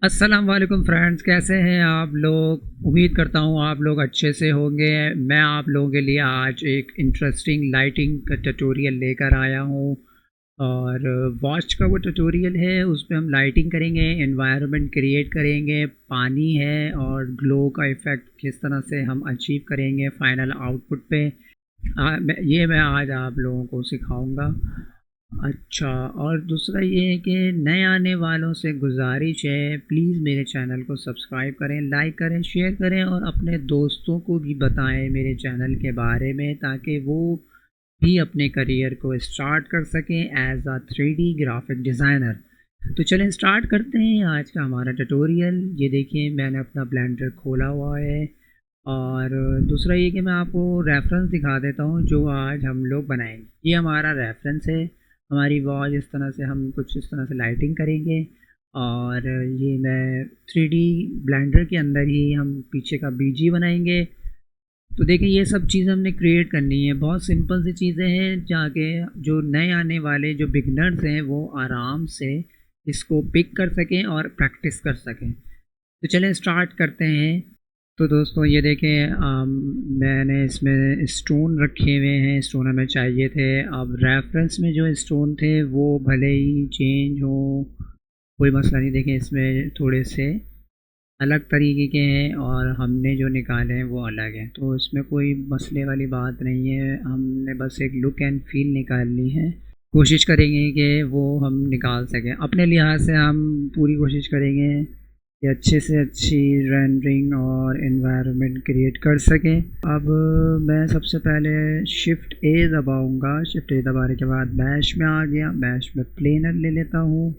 अस्सलाम वालेकुम फ्रेंड्स, कैसे हैं आप लोग। उम्मीद करता हूँ आप लोग अच्छे से होंगे। मैं आप लोगों के लिए आज एक इंटरेस्टिंग लाइटिंग का ट्यूटोरियल लेकर आया हूँ। और वॉच का वो ट्यूटोरियल है, उस पे हम लाइटिंग करेंगे, एनवायरनमेंट क्रिएट करेंगे, पानी है और ग्लो का इफ़ेक्ट किस तरह से हम अचीव करेंगे फाइनल आउटपुट पे। मैं आज आप लोगों को सिखाऊंगा। अच्छा, और दूसरा ये है कि नए आने वालों से गुजारिश है, प्लीज़ मेरे चैनल को सब्सक्राइब करें, लाइक करें, शेयर करें और अपने दोस्तों को भी बताएं मेरे चैनल के बारे में, ताकि वो भी अपने करियर को स्टार्ट कर सकें as a 3D graphic designer. तो चलें स्टार्ट करते हैं आज का हमारा ट्यूटोरियल। ये देखिए, मैंने अपना ब्लेंडर खोला हुआ है। और दूसरा ये कि मैं आपको रेफरेंस दिखा देता हूँ जो आज हम लोग बनाएंगे। ये हमारा रेफरेंस है, हमारी वॉच इस तरह से हम कुछ इस तरह से लाइटिंग करेंगे। और ये मैं 3D ब्लेंडर के अंदर ही हम पीछे का बीजी बनाएंगे। तो देखिए, ये सब चीज़ें हमने क्रिएट करनी है, बहुत सिंपल सी चीज़ें हैं जाके जो नए आने वाले जो बिगनर्स हैं वो आराम से इसको पिक कर सकें और प्रैक्टिस कर सकें। तो चलें स्टार्ट करते हैं। तो दोस्तों ये देखें, मैंने इसमें स्टोन रखे हुए हैं, स्टोन हमें चाहिए थे। अब रेफरेंस में जो स्टोन थे वो भले ही चेंज हो, कोई मसला नहीं। देखें, इसमें थोड़े से अलग तरीके के हैं और हमने जो निकाले हैं वो अलग हैं, तो इसमें कोई मसले वाली बात नहीं है। हमने बस एक लुक एंड फील निकालनी है। कोशिश करेंगे कि वो हम निकाल सकें अपने लिहाज से। हम पूरी कोशिश करेंगे कि अच्छे से अच्छी रेंडरिंग और एनवायरनमेंट क्रिएट कर सकें। अब मैं सबसे पहले शिफ्ट ए दबाऊंगा। शिफ्ट ए दबाने के बाद मैश में आ गया। मैश में प्लेनर ले लेता हूँ।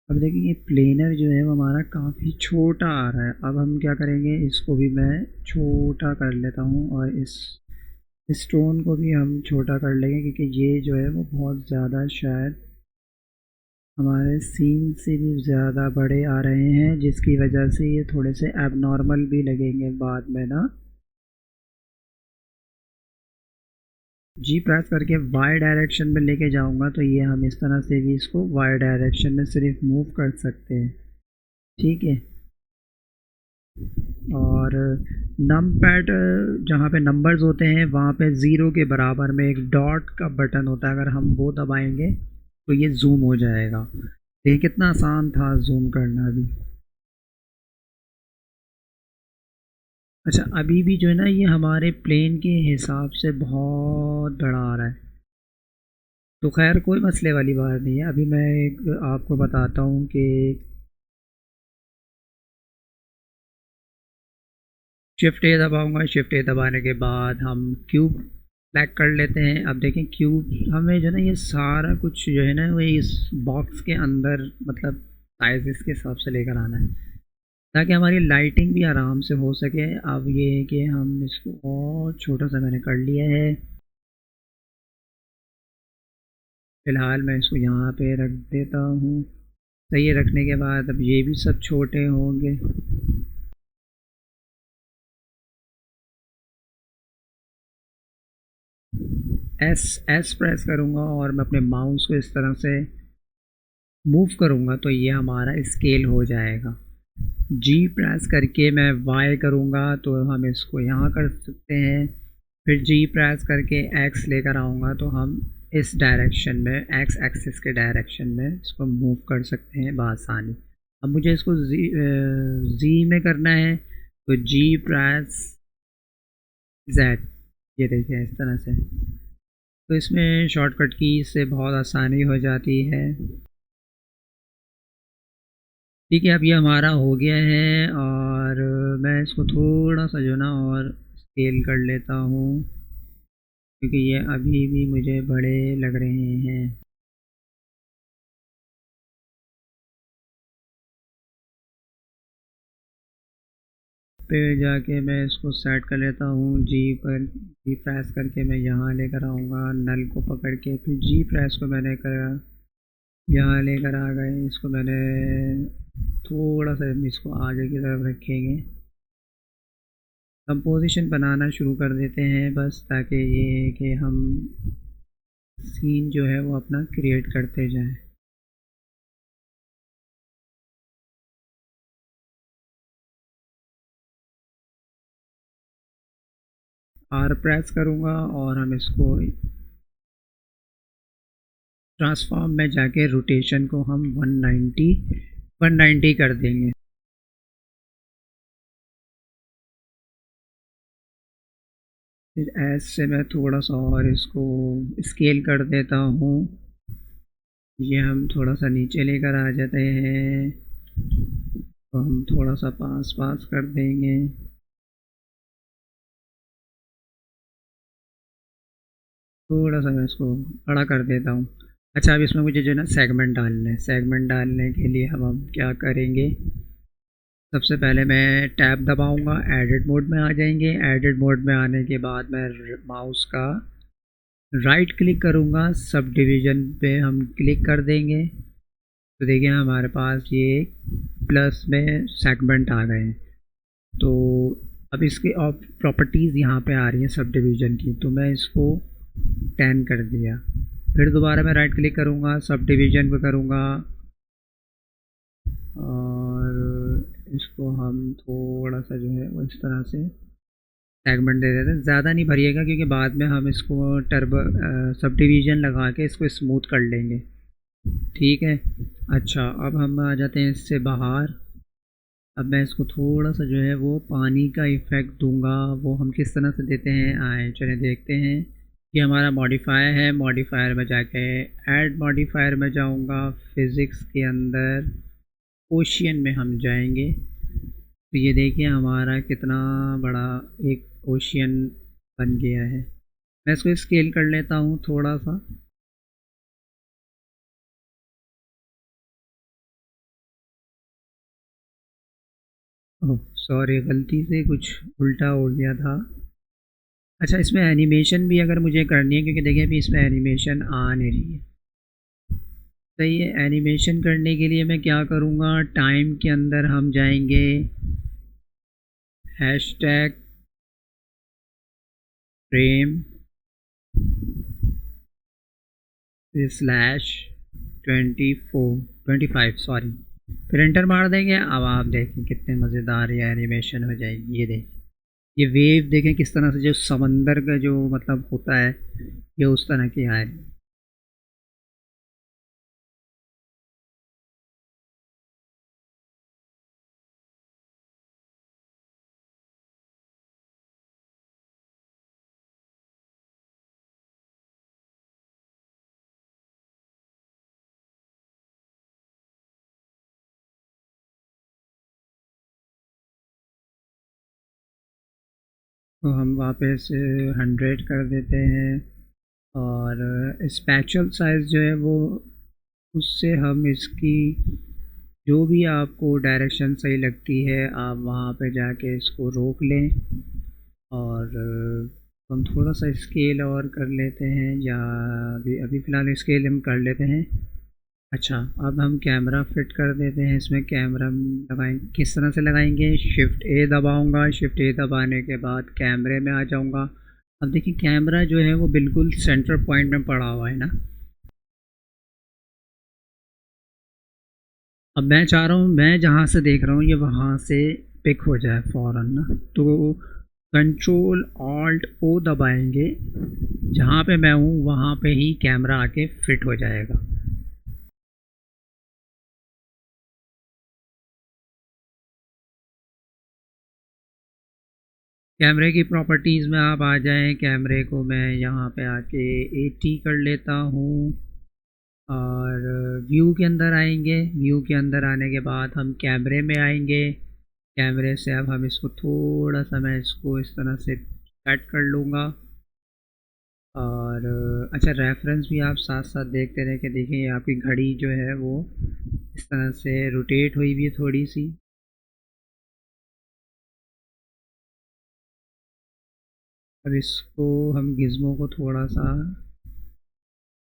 अब देखिए, ये प्लेनर जो है वो हमारा काफ़ी छोटा आ रहा है। अब हम क्या करेंगे, इसको भी मैं छोटा कर लेता हूँ और इस स्टोन को भी हम छोटा कर लेंगे, क्योंकि ये जो है वो बहुत ज़्यादा शायद हमारे सीन से भी ज़्यादा बड़े आ रहे हैं, जिसकी वजह से ये थोड़े से एबनॉर्मल भी लगेंगे बाद में ना। जी प्रेस करके वाई डायरेक्शन में लेके जाऊंगा तो ये हम इस तरह से भी इसको वाई डायरेक्शन में सिर्फ मूव कर सकते हैं। ठीक है। और नम पैड, जहाँ पे नंबर्स होते हैं वहाँ पे ज़ीरो के बराबर में एक डॉट का बटन होता है, अगर हम वो दबाएंगे तो ये जूम हो जाएगा। ये कितना आसान था जूम करना भी। अच्छा, अभी भी जो है ना ये हमारे प्लेन के हिसाब से बहुत बड़ा आ रहा है, तो खैर कोई मसले वाली बात नहीं है। अभी मैं एक आपको बताता हूँ कि शिफ्ट ए दबाऊंगा। शिफ्ट ए दबाने के बाद हम क्यूब सेलेक्ट कर लेते हैं। अब देखें, क्यूब हमें जो है ना ये सारा कुछ जो है ना वो इस बॉक्स के अंदर, मतलब साइज इसके हिसाब से लेकर आना है, ताकि हमारी लाइटिंग भी आराम से हो सके। अब ये है कि हम इसको और छोटा सा मैंने कर लिया है। फ़िलहाल मैं इसको यहाँ पे रख देता हूँ। सही है, रखने के बाद अब ये भी सब छोटे होंगे। एस एस प्रेस करूँगा और मैं अपने माउस को इस तरह से मूव करूँगा तो ये हमारा स्केल हो जाएगा। जी प्रेस करके मैं वाई करूँगा तो हम इसको यहाँ कर सकते हैं। फिर जी प्रेस करके एक्स लेकर आऊँगा तो हम इस डायरेक्शन में, एक्स एक्सिस के डायरेक्शन में इसको मूव कर सकते हैं बआसानी। अब मुझे इसको जी में करना है तो जी प्रेस जेड। ये देखिए इस तरह से। तो इसमें शॉर्टकट की से बहुत आसानी हो जाती है। ठीक है, अब ये हमारा हो गया है और मैं इसको थोड़ा सा जो ना और स्केल कर लेता हूँ, क्योंकि ये अभी भी मुझे बड़े लग रहे हैं। पे जाके मैं इसको सेट कर लेता हूँ। जी पर जी प्रेस करके मैं यहाँ लेकर आऊँगा, नल को पकड़ के फिर जी प्रेस को मैंने करा, यहाँ लेकर आ गए। इसको मैंने थोड़ा सा इसको आगे की तरफ रखेंगे। कंपोजिशन बनाना शुरू कर देते हैं बस, ताकि ये है कि हम सीन जो है वो अपना क्रिएट करते जाएं। आर प्रेस करूँगा और हम इसको ट्रांसफॉर्म में जाके रोटेशन को हम 190 कर देंगे। फिर एज से मैं थोड़ा सा और इसको स्केल कर देता हूँ। ये हम थोड़ा सा नीचे लेकर आ जाते हैं, तो हम थोड़ा सा पास पास कर देंगे। थोड़ा सा मैं इसको बड़ा कर देता हूँ। अच्छा, अब इसमें मुझे जो है ना सेगमेंट डालने हैं। सेगमेंट डालने के लिए हम क्या करेंगे, सबसे पहले मैं टैब दबाऊंगा, एडिट मोड में आ जाएंगे। एडिट मोड में आने के बाद मैं माउस का राइट क्लिक करूंगा, सब डिवीज़न पे हम क्लिक कर देंगे, तो देखिए हमारे पास ये प्लस में सेगमेंट आ गए हैं। तो अब इसके ऑफ प्रॉपर्टीज़ यहाँ पे आ रही हैं सब डिवीज़न की, तो मैं इसको 10 कर दिया। फिर दोबारा मैं राइट क्लिक करूँगा, सब डिवीज़न पे करूँगा और इसको हम थोड़ा सा जो है वो इस तरह से सेगमेंट दे देते हैं। ज़्यादा नहीं भरिएगा क्योंकि बाद में हम इसको सब डिवीज़न लगा के इसको स्मूथ कर लेंगे। ठीक है। अच्छा, अब हम आ जाते हैं इससे बाहर। अब मैं इसको थोड़ा सा जो है वो पानी का इफ़ेक्ट दूंगा। वो हम किस तरह से देते हैं, आए चले देखते हैं। ये हमारा मॉडिफायर है, मॉडिफायर में जाके ऐड मॉडिफायर में जाऊंगा, फिज़िक्स के अंदर ओशियन में हम जाएंगे। तो ये देखिए हमारा कितना बड़ा एक ओशियन बन गया है। मैं इसको स्केल कर लेता हूँ थोड़ा सा। ओह सॉरी, गलती से कुछ उल्टा हो गया था। अच्छा, इसमें एनिमेशन भी अगर मुझे करनी है, क्योंकि देखिए अभी इसमें एनिमेशन आ नहीं रही है। सही है, एनिमेशन करने के लिए मैं क्या करूँगा, टाइम के अंदर हम जाएंगे, हैशटैग फ्रेम स्लैश 25 सॉरी, फिर एंटर मार देंगे। अब आप देखें कितने मज़ेदार ये एनिमेशन हो जाएगी। ये देखें, ये वेव देखें किस तरह से जो समंदर का जो मतलब होता है, ये उस तरह की आए। तो हम वापस 100 कर देते हैं और स्पैचुअल साइज़ जो है वो, उससे हम इसकी जो भी आपको डायरेक्शन सही लगती है आप वहाँ पे जाके इसको रोक लें। और हम थोड़ा सा स्केल और कर लेते हैं, या अभी अभी फ़िलहाल स्केल हम कर लेते हैं। अच्छा, अब हम कैमरा फिट कर देते हैं। इसमें कैमरा लगाएंगे, किस तरह से लगाएंगे, शिफ्ट ए दबाऊंगा, शिफ्ट ए दबाने के बाद कैमरे में आ जाऊंगा। अब देखिए कैमरा जो है वो बिल्कुल सेंटर पॉइंट में पड़ा हुआ है ना। अब मैं चाह रहा हूँ, मैं जहाँ से देख रहा हूँ ये वहाँ से पिक हो जाए फ़ौरन ना। तो कंट्रोल ऑल्ट ओ दबाएंगे, जहाँ पे मैं हूँ वहाँ पे ही कैमरा आके फिट हो जाएगा। कैमरे की प्रॉपर्टीज़ में आप आ जाएं, कैमरे को मैं यहाँ पे आके 80 कर लेता हूँ और व्यू के अंदर आएंगे। व्यू के अंदर आने के बाद हम कैमरे में आएंगे। कैमरे से अब हम इसको थोड़ा सा, मैं इसको इस तरह से कट कर लूँगा। और अच्छा, रेफरेंस भी आप साथ साथ देखते रहे कि देखिए आपकी घड़ी जो है वो इस तरह से रोटेट हुई भी है थोड़ी सी। अब इसको हम गिज़्मो को थोड़ा सा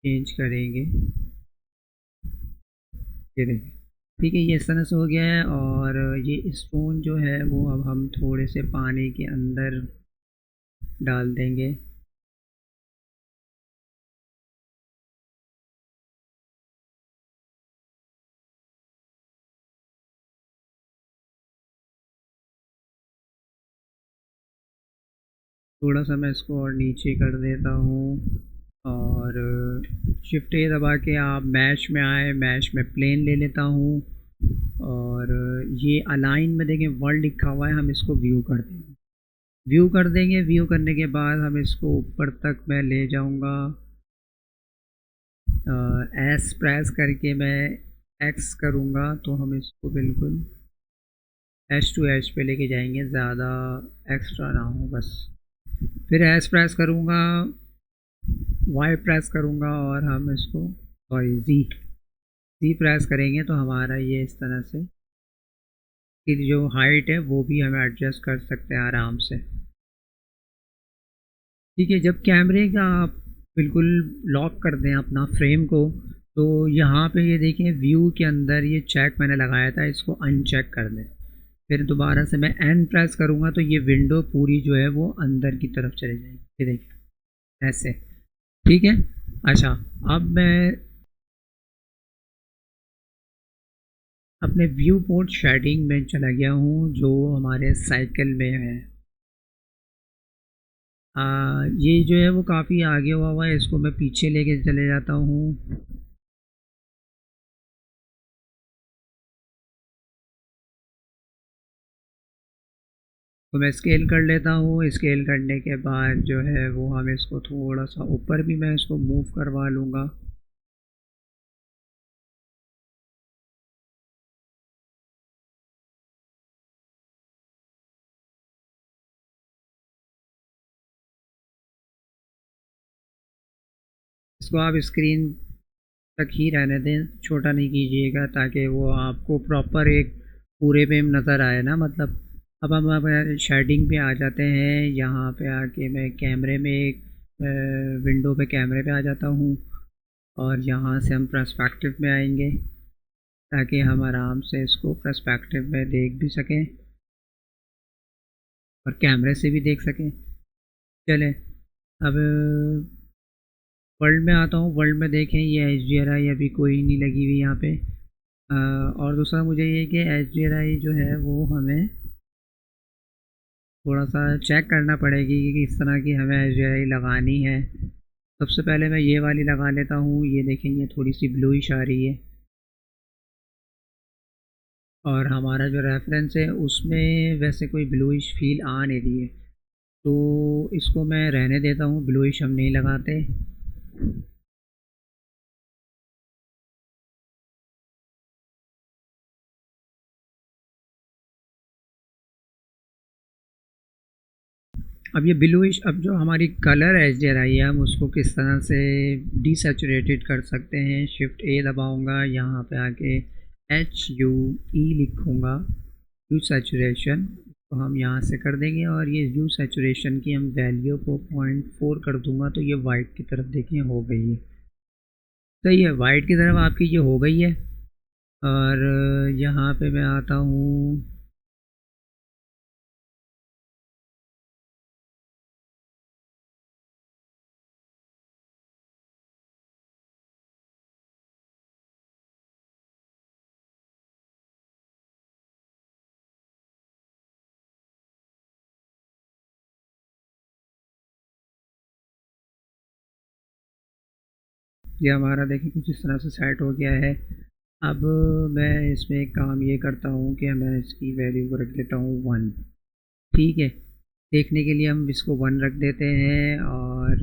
चेंज करेंगे। ये देखिए, ठीक है, ये इस तरह से हो गया है। और ये स्पून जो है वो अब हम थोड़े से पानी के अंदर डाल देंगे। थोड़ा सा मैं इसको और नीचे कर देता हूँ और शिफ्ट ए दबा के आप मैश में आए, मैश में प्लेन ले लेता हूँ और ये अलाइन में देखें वर्ल्ड लिखा हुआ है, हम इसको व्यू कर देंगे। व्यू कर देंगे, व्यू करने के बाद हम इसको ऊपर तक मैं ले जाऊँगा, एस प्रेस करके मैं एक्स करूँगा तो हम इसको बिल्कुल एच टू एच पे लेके जाएंगे, ज़्यादा एक्स्ट्रा ना हो बस। फिर एस प्रेस करूँगा, वाई प्रेस करूँगा और हम इसको सॉरी जी प्रेस करेंगे तो हमारा ये इस तरह से कि जो हाइट है वो भी हमें एडजस्ट कर सकते हैं आराम से। ठीक है, जब कैमरे का आप बिल्कुल लॉक कर दें अपना फ्रेम को, तो यहाँ पे ये देखें व्यू के अंदर ये चेक मैंने लगाया था, इसको अनचेक कर दें। फिर दोबारा से मैं एन प्रेस करूँगा तो ये विंडो पूरी जो है वो अंदर की तरफ चली जाएगी, ये देखिए ऐसे। ठीक है, अच्छा अब मैं अपने व्यू पोर्ट शेडिंग में चला गया हूँ जो हमारे साइकिल में है। ये जो है वो काफ़ी आगे हुआ है, इसको मैं पीछे लेके चले जाता हूँ। तो मैं स्केल कर लेता हूँ, स्केल करने के बाद जो है वो हम इसको थोड़ा सा ऊपर भी मैं इसको मूव करवा लूँगा। इसको आप स्क्रीन तक ही रहने दें, छोटा नहीं कीजिएगा ताकि वो आपको प्रॉपर एक पूरे में नज़र आए ना, मतलब। अब हम शेडिंग पे आ जाते हैं, यहाँ पे आके मैं कैमरे में एक विंडो पे कैमरे पे आ जाता हूँ और यहाँ से हम पर्सपेक्टिव में आएंगे ताकि हम आराम से इसको पर्सपेक्टिव में देख भी सकें और कैमरे से भी देख सकें। चलें अब वर्ल्ड में आता हूँ। वर्ल्ड में देखें ये एच डी आर आई अभी कोई नहीं लगी हुई यहाँ पे। और दूसरा मुझे ये कि एच डी आर आई जो है वो हमें थोड़ा सा चेक करना पड़ेगी कि किस तरह की हमें एच डी आर आई लगानी है। सबसे पहले मैं ये वाली लगा लेता हूँ, ये देखें ये थोड़ी सी ब्लूइश आ रही है और हमारा जो रेफरेंस है उसमें वैसे कोई ब्लूइश फील आ नहीं रही है, तो इसको मैं रहने देता हूँ, ब्लूइश हम नहीं लगाते। अब ये ब्लूइश, अब जो हमारी कलर एच डी आर आई है हम उसको किस तरह से डीसेचुरेटेड कर सकते हैं। शिफ्ट ए दबाऊंगा, यहाँ पे आके एच यू ई लिखूँगा, यू सैचुरेशन तो हम यहाँ से कर देंगे और ये यू सैचुरेशन की हम वैल्यू को 0.4 कर दूंगा तो ये वाइट की तरफ देखें हो गई है। सही है, वाइट की तरफ आपकी ये हो गई है। और यहाँ पे मैं आता हूँ, ये हमारा देखिए कुछ इस तरह से सेट हो गया है। अब मैं इसमें एक काम ये करता हूँ कि मैं इसकी वैल्यू को रख देता हूँ 1। ठीक है, देखने के लिए हम इसको 1 रख देते हैं और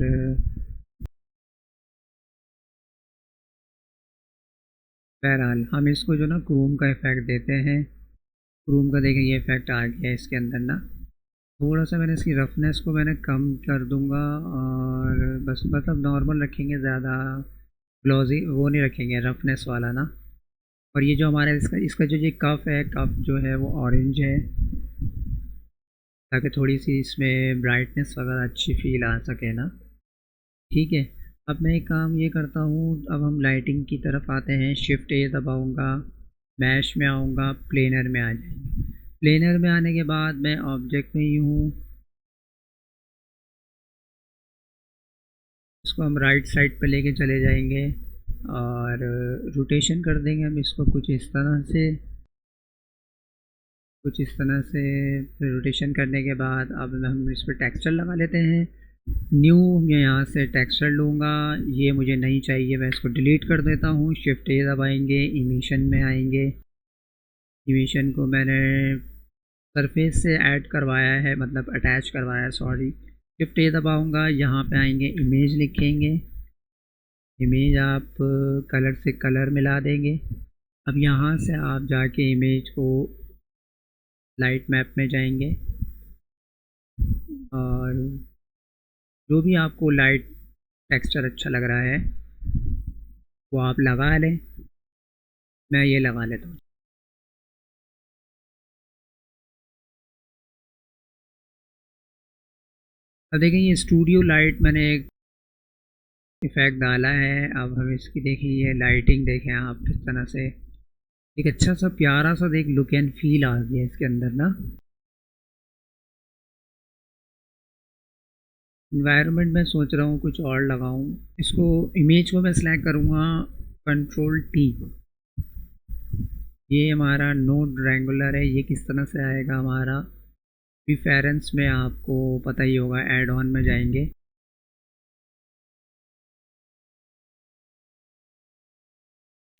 बहरहाल हम इसको जो ना क्रोम का इफ़ेक्ट देते हैं। क्रोम का देखें ये इफ़ेक्ट आ गया है इसके अंदर ना। थोड़ा सा मैंने इसकी रफनेस को मैंने कम कर दूंगा और बस मतलब नॉर्मल रखेंगे, ज़्यादा ग्लॉजी वो नहीं रखेंगे, रफनेस वाला ना। और ये जो हमारा इसका इसका जो ये कफ है, कफ जो है वो ऑरेंज है ताकि थोड़ी सी इसमें ब्राइटनेस वगैरह अच्छी फील आ सके ना। ठीक है, अब मैं एक काम ये करता हूँ, अब हम लाइटिंग की तरफ आते हैं। शिफ्ट ए दबाऊँगा, मैश में आऊँगा, प्लेनर में आ जाएंगे। प्लेनर में आने के बाद मैं ऑब्जेक्ट में ही हूँ, इसको हम राइट साइड पे लेके चले जाएंगे और रोटेशन कर देंगे हम इसको कुछ इस तरह से। कुछ इस तरह से। फिर रोटेशन करने के बाद अब हम इस पर टेक्सचर लगा लेते हैं। न्यू मैं यहाँ से टेक्सचर लूँगा, ये मुझे नहीं चाहिए, मैं इसको डिलीट कर देता हूँ। शिफ्ट ए दबाएंगे, इमिशन में आएंगे। इमिशन को मैंने सरफेस से ऐड करवाया है, मतलब अटैच करवाया है, सॉरी। शिफ्ट ए दबाऊँगा, यहाँ पे आएंगे, इमेज लिखेंगे। इमेज आप कलर से कलर मिला देंगे। अब यहाँ से आप जाके इमेज को लाइट मैप में जाएंगे और जो भी आपको लाइट टेक्सचर अच्छा लग रहा है वो आप लगा लें। मैं ये लगा लेता हूँ। अब देखें, ये स्टूडियो लाइट मैंने एक इफ़ेक्ट डाला है। अब हम इसकी देखिए, ये लाइटिंग देखें आप किस तरह से, एक अच्छा सा प्यारा सा देख लुक एंड फील आ गया इसके अंदर ना। इन्वायरमेंट में सोच रहा हूँ कुछ और लगाऊँ। इसको इमेज को मैं सिलेक्ट करूँगा, कंट्रोल टी। ये हमारा नोड रेंगुलर है, ये किस तरह से आएगा हमारा रिफरेंस में, आपको पता ही होगा, एड ऑन में जाएंगे।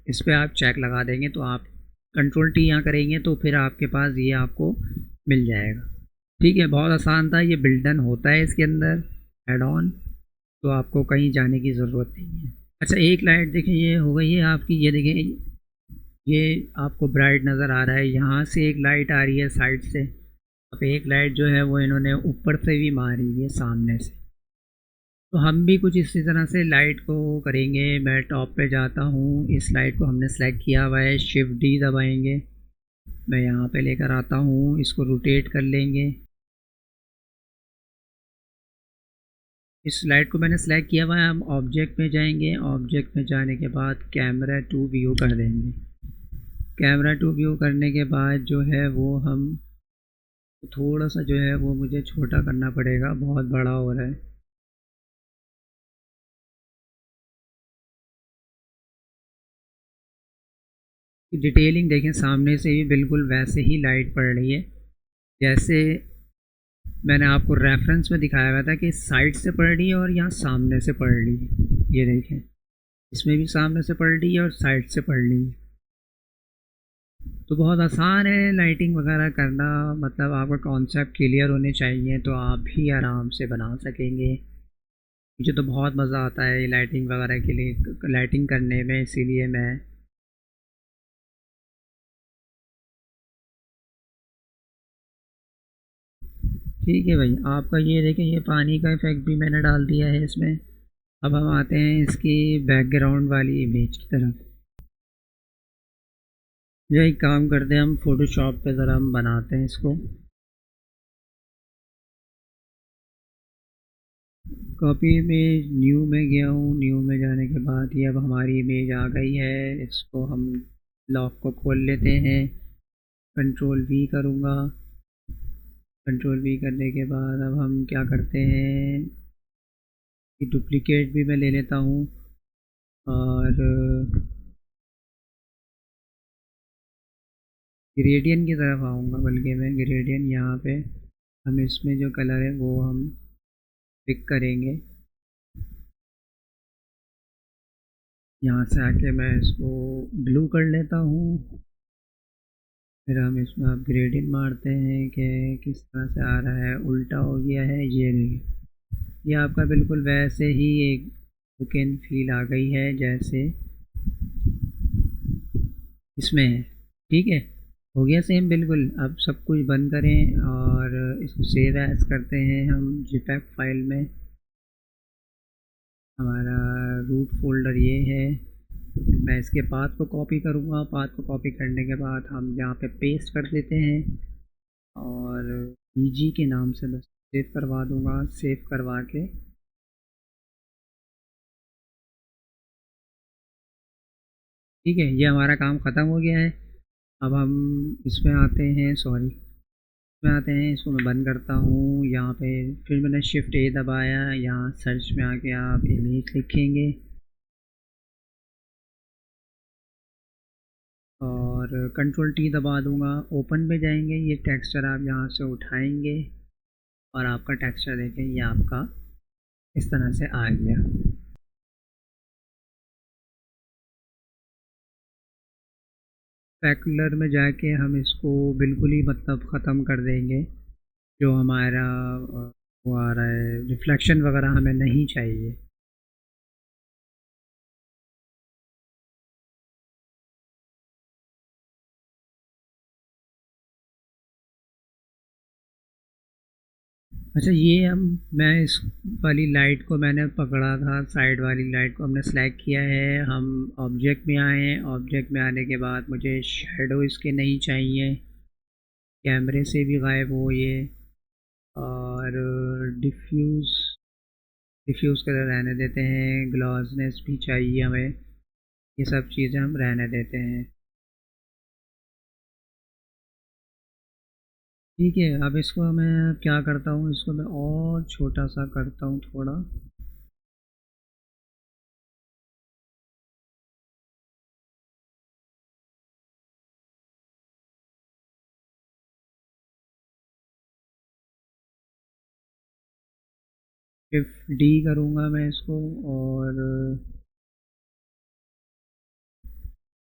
इस पर आप चेक लगा देंगे तो आप कंट्रोल टी यहाँ करेंगे तो फिर आपके पास ये आपको मिल जाएगा। ठीक है, बहुत आसान था, ये बिल्डन होता है इसके अंदर एड ऑन, तो आपको कहीं जाने की ज़रूरत नहीं है। अच्छा, एक लाइट देखिए ये हो गई है आपकी, ये देखें, ये आपको ब्राइट नज़र आ रहा है। यहाँ से एक लाइट आ रही है साइड से, अब एक लाइट जो है वो इन्होंने ऊपर से भी मारी है सामने से। तो हम भी कुछ इसी तरह से लाइट को करेंगे। मैं टॉप पे जाता हूँ, इस लाइट को हमने सेलेक्ट किया हुआ है, शिफ्ट डी दबाएंगे। मैं यहाँ पे लेकर आता हूँ, इसको रोटेट कर लेंगे। इस लाइट को मैंने सेलेक्ट किया हुआ है। हम ऑब्जेक्ट में जाएंगे, ऑब्जेक्ट में जाने के बाद कैमरा टू व्यू कर देंगे। कैमरा टू व्यू करने के बाद जो है वो हम थोड़ा सा जो है वो मुझे छोटा करना पड़ेगा, बहुत बड़ा हो रहा है। डिटेलिंग देखें, सामने से भी बिल्कुल वैसे ही लाइट पड़ रही है जैसे मैंने आपको रेफरेंस में दिखाया हुआ था कि साइड से पड़ रही है और यहाँ सामने से पड़ रही है। ये देखें, इसमें भी सामने से पड़ रही है और साइड से पड़ रही है। तो बहुत आसान है लाइटिंग वगैरह करना, मतलब आपका कॉन्सेप्ट क्लियर होने चाहिए तो आप भी आराम से बना सकेंगे। मुझे तो बहुत मज़ा आता है ये लाइटिंग वगैरह के लिए, लाइटिंग करने में, इसीलिए मैं ठीक है भाई। आपका ये देखें, ये पानी का इफ़ेक्ट भी मैंने डाल दिया है इसमें। अब हम आते हैं इसकी बैकग्राउंड वाली इमेज की तरफ। जो एक काम करते हैं, हम फ़ोटोशॉप पे ज़रा हम बनाते हैं इसको। कॉपी इमेज, न्यू में गया हूँ, न्यू में जाने के बाद ये अब हमारी इमेज आ गई है। इसको हम लॉक को खोल लेते हैं, कंट्रोल वी करूँगा। कंट्रोल वी करने के बाद अब हम क्या करते हैं कि डुप्लिकेट भी मैं ले लेता हूँ और ग्रेडियंट की तरफ आऊँगा, बल्कि मैं ग्रेडियंट यहाँ पे हम इसमें जो कलर है वो हम पिक करेंगे। यहाँ से आके मैं इसको ब्लू कर लेता हूँ। फिर हम इसमें अब ग्रेडियंट मारते हैं कि किस तरह से आ रहा है, उल्टा हो गया है, ये देखिए। ये आपका बिल्कुल वैसे ही एक लुक एंड फील आ गई है जैसे इसमें है। ठीक है, हो गया सेम बिल्कुल। अब सब कुछ बंद करें और इसको सेव एज करते हैं हम जिपेग फाइल में। हमारा रूट फोल्डर ये है। मैं इसके पाथ को कॉपी करूँगा, पाथ को कॉपी करने के बाद हम यहाँ पे पेस्ट कर देते हैं और ईजी के नाम से बस सेव करवा दूँगा। सेव करवा के ठीक है, ये हमारा काम ख़त्म हो गया है। अब हम इसमें आते हैं, सॉरी, इसमें आते हैं, इसको मैं बंद करता हूँ। यहाँ पे फिर मैंने शिफ्ट ए दबाया, यहाँ सर्च में आके आप इमेज लिखेंगे और और कंट्रोल टी दबा दूंगा, ओपन पे जाएंगे। ये टेक्सचर आप यहाँ से उठाएंगे और आपका टेक्सचर देखें, ये आपका इस तरह से आ गया। स्पेकुलर में जाके हम इसको बिल्कुल ही मतलब ख़त्म कर देंगे। जो हमारा वो आ रहा है रिफ्लेक्शन वगैरह हमें नहीं चाहिए। अच्छा, ये हम मैं इस वाली लाइट को मैंने पकड़ा था, साइड वाली लाइट को हमने सेलेक्ट किया है। हम ऑब्जेक्ट में आए हैं, ऑब्जेक्ट में आने के बाद मुझे शेडो इसके नहीं चाहिए, कैमरे से भी गायब हो ये। और डिफ्यूज़ डिफ्यूज़ कलर रहने देते हैं, ग्लॉसनेस भी चाहिए हमें, ये सब चीज़ें हम रहने देते हैं। ठीक है, अब इसको मैं क्या करता हूँ, इसको मैं और छोटा सा करता हूँ थोड़ा। शिफ्ट डी करूँगा मैं इसको, और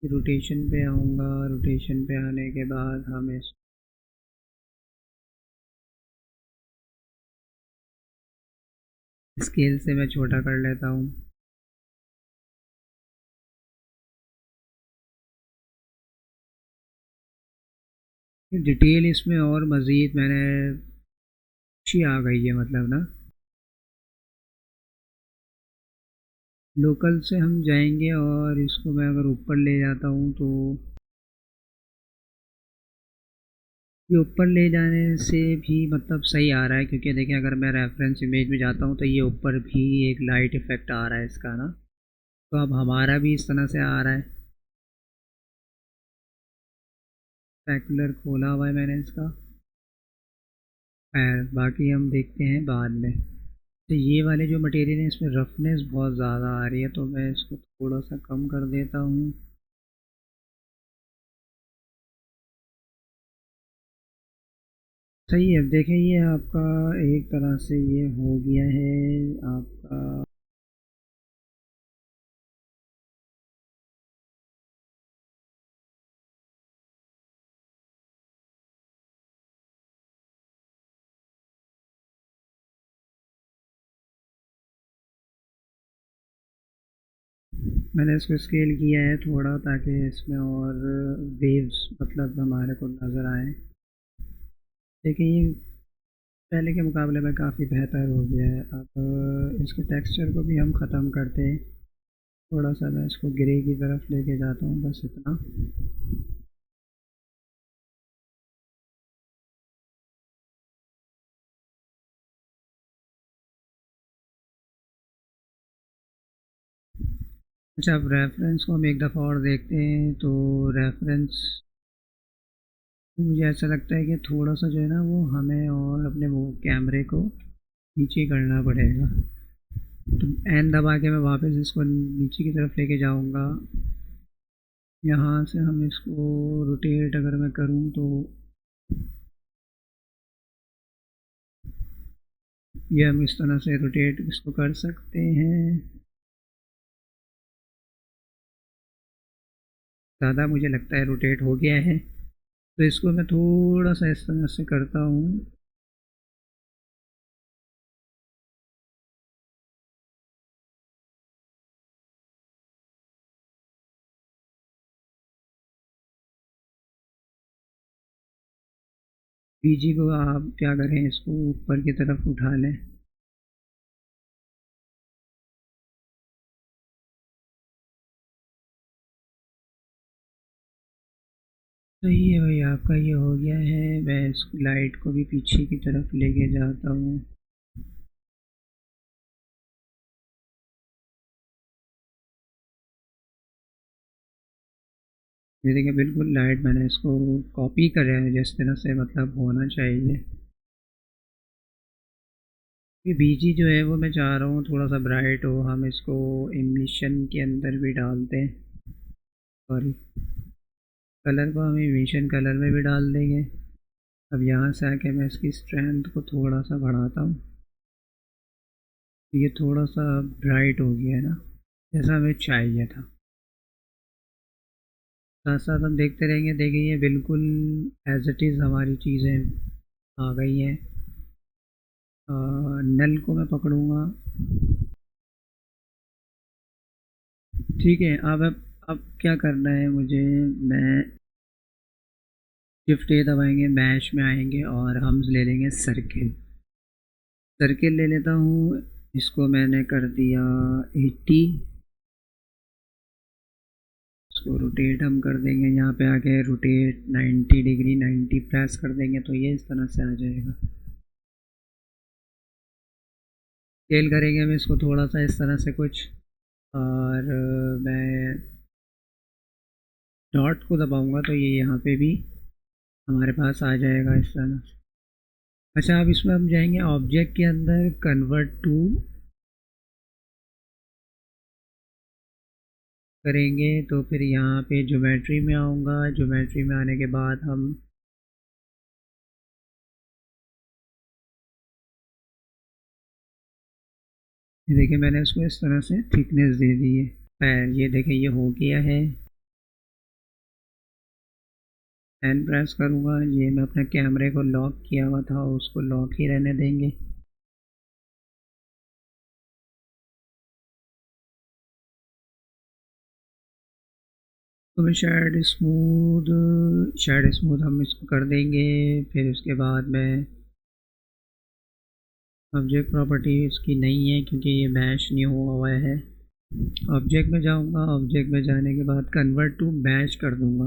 रोटेशन पे आऊँगा। रोटेशन पे आने के बाद हम इस स्केल से मैं छोटा कर लेता हूँ। डिटेल इसमें और मज़ीद मैंने अच्छी आ गई है, मतलब ना। लोकल से हम जाएंगे और इसको मैं अगर ऊपर ले जाता हूँ तो ये ऊपर ले जाने से भी मतलब सही आ रहा है, क्योंकि देखिए अगर मैं रेफरेंस इमेज में जाता हूँ तो ये ऊपर भी एक लाइट इफ़ेक्ट आ रहा है इसका ना। तो अब हमारा भी इस तरह से आ रहा है। स्पेकुलर खोला हुआ है मैंने इसका। खैर बाकी हम देखते हैं बाद में। तो ये वाले जो मटेरियल है इसमें रफनेस बहुत ज़्यादा आ रही है, तो मैं इसको थोड़ा सा कम कर देता हूँ। सही है, देखिए ये आपका एक तरह से ये हो गया है आपका। मैंने इसको स्केल किया है थोड़ा, ताकि इसमें और वेव्स मतलब हमारे को नज़र आए। देखिए ये पहले के मुकाबले में काफ़ी बेहतर हो गया है। अब इसके टेक्सचर को भी हम ख़त्म करते हैं। थोड़ा सा मैं इसको ग्रे की तरफ लेके जाता हूँ, बस इतना। अच्छा, अब रेफरेंस को हम एक दफ़ा और देखते हैं। तो रेफरेंस मुझे ऐसा लगता है कि थोड़ा सा जो है ना वो हमें और अपने वो कैमरे को नीचे करना पड़ेगा। तो एन दबा के मैं वापस इसको नीचे की तरफ लेके जाऊंगा। यहाँ से हम इसको रोटेट अगर मैं करूँ तो ये हम इस तरह से रोटेट इसको कर सकते हैं। ज़्यादा मुझे लगता है रोटेट हो गया है, तो इसको मैं थोड़ा सा इस तरह से करता हूँ। बीजी को आप क्या करें, इसको ऊपर की तरफ उठा लें। तो ये भाई आपका ये हो गया है। मैं इस लाइट को भी पीछे की तरफ लेके जाता हूँ। ये देखिए बिल्कुल लाइट मैंने इसको कॉपी कर है जिस तरह से मतलब होना चाहिए। ये बीजी जो है वो मैं चाह रहा हूँ थोड़ा सा ब्राइट हो, हम इसको इमिशन के अंदर भी डालते हैं। सॉरी, कलर को हम इमिशन कलर में भी डाल देंगे। अब यहाँ से आके मैं इसकी स्ट्रेंथ को थोड़ा सा बढ़ाता हूँ। ये थोड़ा सा ब्राइट हो गया है ना, जैसा हमें चाहिए था। साथ साथ हम देखते रहेंगे। देखिए ये बिल्कुल एज इट इज़ हमारी चीज़ें आ गई हैं। नल को मैं पकड़ूंगा। ठीक है। अब क्या करना है मुझे, मैं शिफ्ट ए दबाएंगे, मैश में आएंगे और हम ले लेंगे सर्किल। सर्किल ले लेता हूँ, इसको मैंने कर दिया 80। इसको रोटेट हम कर देंगे, यहाँ पे आके रोटेट 90 डिग्री, 90 प्रेस कर देंगे तो ये इस तरह से आ जाएगा। स्केल करेंगे हम इसको थोड़ा सा इस तरह से कुछ, और मैं डॉट को दबाऊंगा तो ये यहाँ पे भी हमारे पास आ जाएगा इस तरह से। अच्छा, अब इसमें हम जाएंगे ऑब्जेक्ट के अंदर, कन्वर्ट टू करेंगे तो फिर यहाँ पे ज्योमेट्री में आऊँगा। ज्योमेट्री में आने के बाद हम ये देखिए मैंने इसको इस तरह से थिकनेस दे दी है। खैर ये देखिए ये हो गया है। एन प्रेस करूँगा, ये मैं अपने कैमरे को लॉक किया हुआ था उसको लॉक ही रहने देंगे। तो मैं शेड स्मूथ हम इसको कर देंगे। फिर उसके बाद में ऑब्जेक्ट प्रॉपर्टी इसकी नहीं है क्योंकि ये मैश नहीं हुआ है। ऑब्जेक्ट में जाऊंगा, ऑब्जेक्ट में जाने के बाद कन्वर्ट टू मैश कर दूंगा।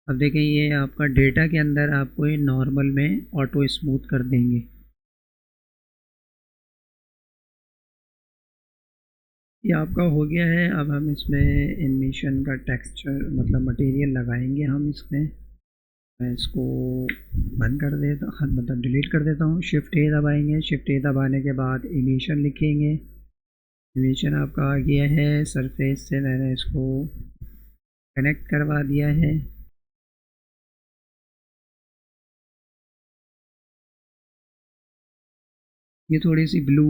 अब देखें ये आपका डेटा के अंदर आपको ये नॉर्मल में ऑटो स्मूथ कर देंगे। ये आपका हो गया है। अब हम इसमें एनिमेशन का टेक्सचर मतलब मटेरियल लगाएंगे हम इसमें। मैं इसको बंद कर देता, हाँ मतलब डिलीट कर देता हूँ। शिफ्ट ए दबाएंगे, शिफ्ट ए दबाने के बाद एनिमेशन लिखेंगे। एनिमेशन आपका आ गया है। सरफेस से मैंने इसको कनेक्ट करवा दिया है। ये थोड़ी सी ब्लू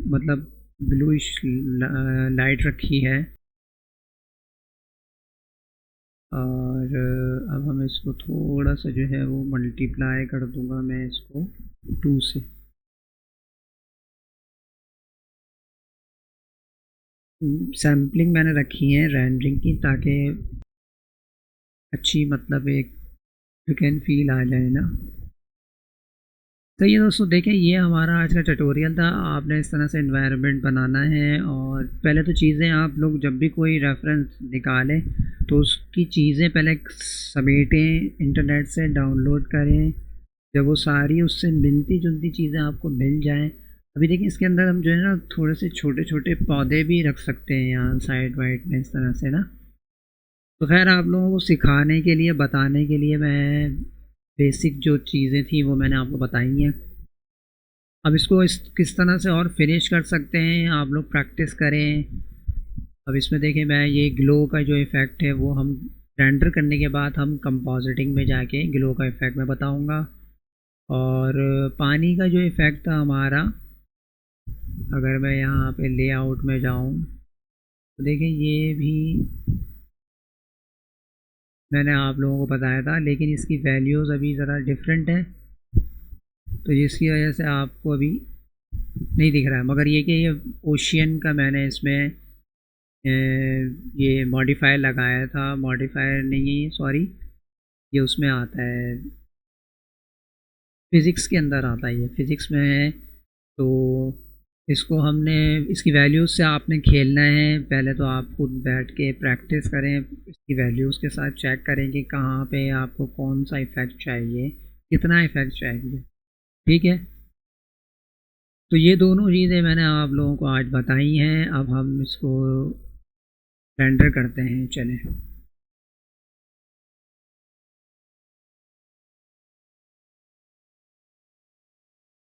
मतलब ब्लूइश लाइट रखी है। और अब हम इसको थोड़ा सा जो है वो मल्टीप्लाई कर दूंगा मैं इसको 2 से। सैम्पलिंग मैंने रखी है रेंडरिंग की ताकि अच्छी मतलब एक लुक एंड फील आ जाए ना। तो ये दोस्तों देखें ये हमारा आज का ट्यूटोरियल था। आपने इस तरह से एनवायरनमेंट बनाना है और पहले तो चीज़ें आप लोग जब भी कोई रेफरेंस निकालें तो उसकी चीज़ें पहले समेटें, इंटरनेट से डाउनलोड करें। जब वो सारी उससे मिलती जुलती चीज़ें आपको मिल जाएं, अभी देखिए इसके अंदर हम जो है ना थोड़े से छोटे छोटे पौधे भी रख सकते हैं यहाँ साइड वाइड में इस तरह से ना। तो खैर आप लोगों को सिखाने के लिए बताने के लिए मैं बेसिक जो चीज़ें थी वो मैंने आपको बताई हैं। अब इसको किस तरह से और फिनिश कर सकते हैं आप लोग प्रैक्टिस करें। अब इसमें देखिए मैं ये ग्लो का जो इफ़ेक्ट है वो हम रेंडर करने के बाद हम कंपोजिटिंग में जाके ग्लो का इफ़ेक्ट मैं बताऊंगा। और पानी का जो इफ़ेक्ट था हमारा, अगर मैं यहाँ पे लेआउट में जाऊँ तो देखिए ये भी मैंने आप लोगों को बताया था लेकिन इसकी वैल्यूज़ अभी ज़रा डिफरेंट है तो जिसकी वजह से आपको अभी नहीं दिख रहा है। मगर ये कि ये ओशियन का मैंने इसमें ये मॉडिफायर लगाया था। मॉडिफायर नहीं सॉरी, ये उसमें आता है फ़िज़िक्स के अंदर आता है, ये फ़िज़िक्स में है। तो इसको हमने इसकी वैल्यूज़ से आपने खेलना है। पहले तो आप खुद बैठ के प्रैक्टिस करें, इसकी वैल्यूज़ के साथ चेक करें कि कहाँ पे आपको कौन सा इफ़ेक्ट चाहिए, कितना इफ़ेक्ट चाहिए। ठीक है। तो ये दोनों चीज़ें मैंने आप लोगों को आज बताई हैं। अब हम इसको रेंडर करते हैं। चलें।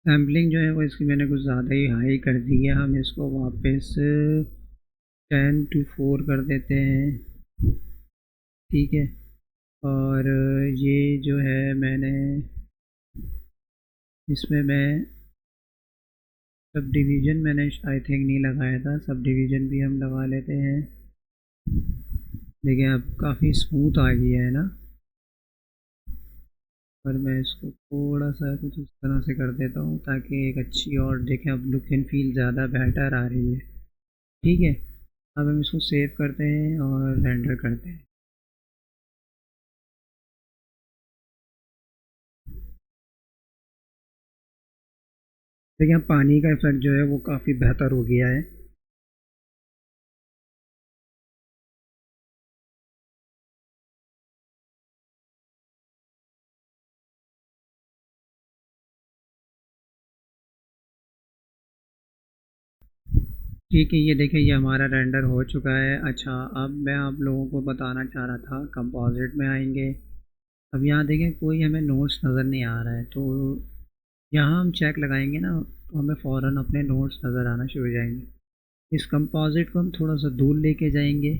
सैम्पलिंग जो है वो इसकी मैंने कुछ ज़्यादा ही हाई कर दी है। हम इसको वापस 10 to 4 कर देते हैं। ठीक है। और ये जो है मैंने इसमें मैं सब डिवीज़न मैंने आई थिंक नहीं लगाया था, सब डिवीज़न भी हम लगा लेते हैं। देखिए अब काफ़ी स्मूथ आ गया है ना। पर मैं इसको थोड़ा सा कुछ इस तरह से कर देता हूँ ताकि एक अच्छी और देखें अब लुक एंड फील ज़्यादा बेहतर आ रही है। ठीक है, अब हम इसको सेव करते हैं और रेंडर करते हैं। देखिए अब पानी का इफ़ेक्ट जो है वो काफ़ी बेहतर हो गया है। ठीक है, ये देखिए ये हमारा रेंडर हो चुका है। अच्छा, अब मैं आप लोगों को बताना चाह रहा था, कंपोजिट में आएंगे। अब यहाँ देखें कोई हमें नोट्स नज़र नहीं आ रहा है, तो यहाँ हम चेक लगाएंगे ना तो हमें फ़ौरन अपने नोट्स नज़र आना शुरू हो जाएंगे। इस कंपोजिट को हम थोड़ा सा दूर लेके जाएंगे।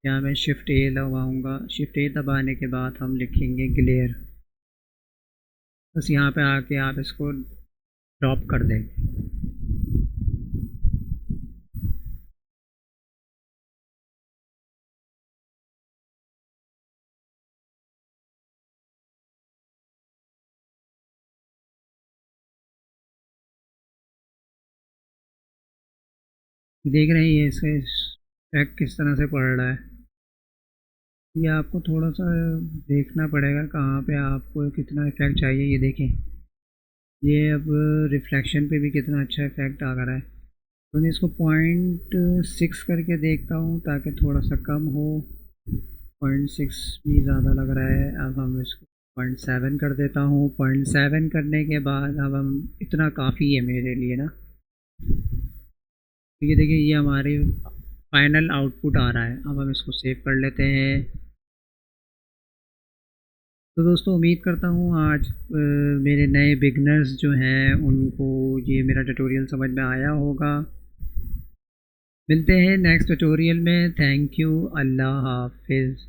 यहाँ मैं शिफ्ट ए लगाऊंगा, शिफ्ट ए दबाने के बाद हम लिखेंगे ग्लेयर। बस यहाँ पे आके आप इसको ड्रॉप कर देंगे। देख रहे हैं ये इसका इफेक्ट किस तरह से पड़ रहा है। ये आपको थोड़ा सा देखना पड़ेगा कहाँ पे आपको कितना इफेक्ट चाहिए। ये देखें, ये अब रिफ्लेक्शन पे भी कितना अच्छा इफेक्ट आ रहा है। तो मैं इसको 0.6 करके देखता हूँ ताकि थोड़ा सा कम हो। 0.6 भी ज़्यादा लग रहा है। अब हम इसको 0.7 कर देता हूँ। 0.7 करने के बाद अब हम इतना काफ़ी है मेरे लिए ना। तो ये देखिए ये हमारी फाइनल आउटपुट आ रहा है। अब हम इसको सेव कर लेते हैं। तो दोस्तों उम्मीद करता हूँ आज मेरे नए बिगनर्स जो हैं उनको ये मेरा ट्यूटोरियल समझ में आया होगा। मिलते हैं नेक्स्ट ट्यूटोरियल में। थैंक यू, अल्लाह हाफिज़।